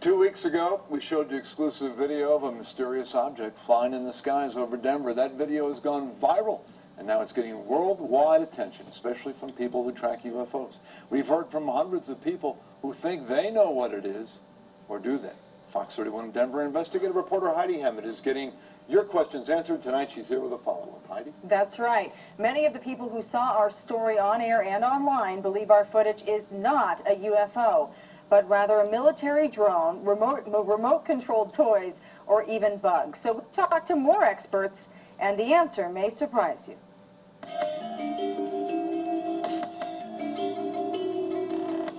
2 weeks ago, we showed you exclusive video of a mysterious object flying in the skies over Denver. That video has gone viral, and now it's getting worldwide attention, especially from people who track UFOs. We've heard from hundreds of people who think they know what it is, or do they? Fox 31 Denver investigative reporter Heidi Hammett is getting your questions answered tonight. She's here with a follow-up. Heidi? That's right. Many of the people who saw our story on air and online believe our footage is not a UFO, but rather a military drone, remote-controlled toys, or even bugs. So we'll talk to more experts, and the answer may surprise you.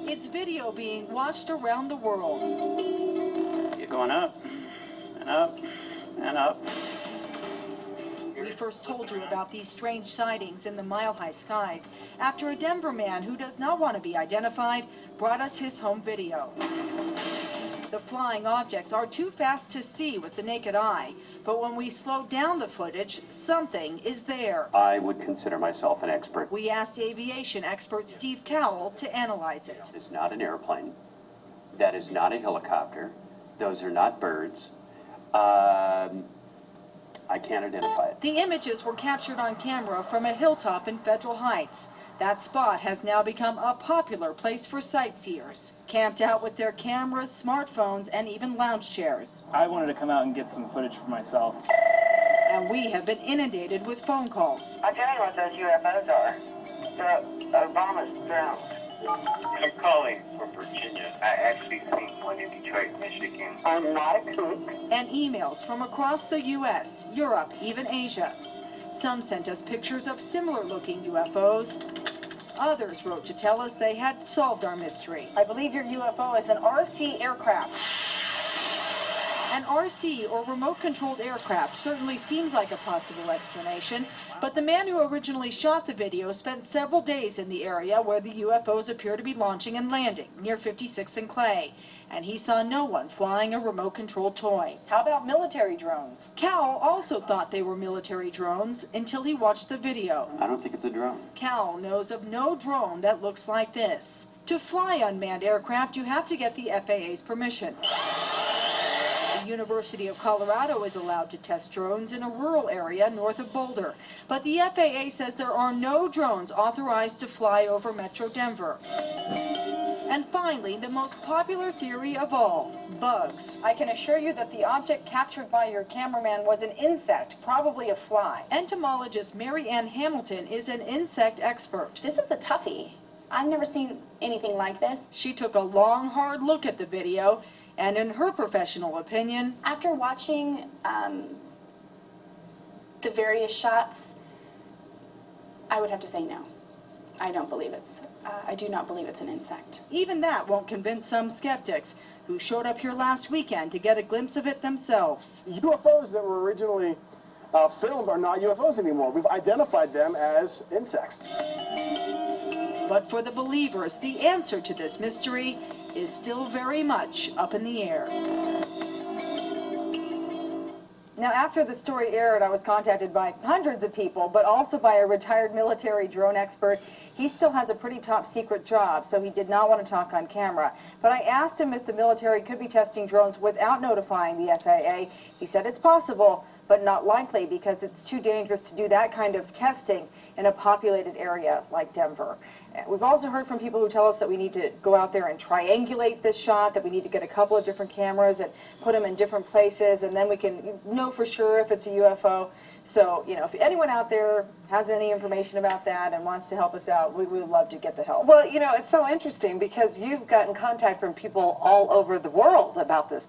It's video being watched around the world. You're going up, and up, and up. We first told you about these strange sightings in the mile-high skies after a Denver man who does not want to be identified brought us his home video. The flying objects are too fast to see with the naked eye, but when we slow down the footage, something is there. I would consider myself an expert. We asked aviation expert Steve Cowell to analyze it. It's not an airplane. That is not a helicopter. Those are not birds. I can't identify it. The images were captured on camera from a hilltop in Federal Heights. That spot has now become a popular place for sightseers, camped out with their cameras, smartphones, and even lounge chairs. I wanted to come out and get some footage for myself. And we have been inundated with phone calls. I'll tell you what those UFOs are. They're Obama's drones. I'm calling from Virginia. I actually seen one in Detroit, Michigan. I'm not a kook. And emails from across the U.S., Europe, even Asia. Some sent us pictures of similar-looking UFOs. Others wrote to tell us they had solved our mystery. I believe your UFO is an RC aircraft. An RC, or remote-controlled aircraft, certainly seems like a possible explanation, but the man who originally shot the video spent several days in the area where the UFOs appear to be launching and landing, near 56th and Clay, and he saw no one flying a remote-controlled toy. How about military drones? Cowell also thought they were military drones until he watched the video. I don't think it's a drone. Cowell knows of no drone that looks like this. To fly unmanned aircraft, you have to get the FAA's permission. The University of Colorado is allowed to test drones in a rural area north of Boulder, but the FAA says there are no drones authorized to fly over Metro Denver. And finally, the most popular theory of all, bugs. I can assure you that the object captured by your cameraman was an insect, probably a fly. Entomologist Mary Ann Hamilton is an insect expert. This is a toughie. I've never seen anything like this. She took a long, hard look at the video, and in her professional opinion, after watching the various shots, I would have to say no. I don't believe I do not believe it's an insect. Even that won't convince some skeptics who showed up here last weekend to get a glimpse of it themselves. UFOs that were originally filmed are not UFOs anymore. We've identified them as insects. But for the believers, the answer to this mystery is still very much up in the air. Now, after the story aired, I was contacted by hundreds of people, but also by a retired military drone expert. He still has a pretty top secret job, so he did not want to talk on camera. But I asked him if the military could be testing drones without notifying the FAA. He said it's possible, but not likely because it's too dangerous to do that kind of testing in a populated area like Denver. We've also heard from people who tell us that we need to go out there and triangulate this shot, that we need to get a couple of different cameras and put them in different places, and then we can know for sure if it's a UFO. So, you know, if anyone out there has any information about that and wants to help us out, we would love to get the help. Well, you know, it's so interesting because you've gotten contact from people all over the world about this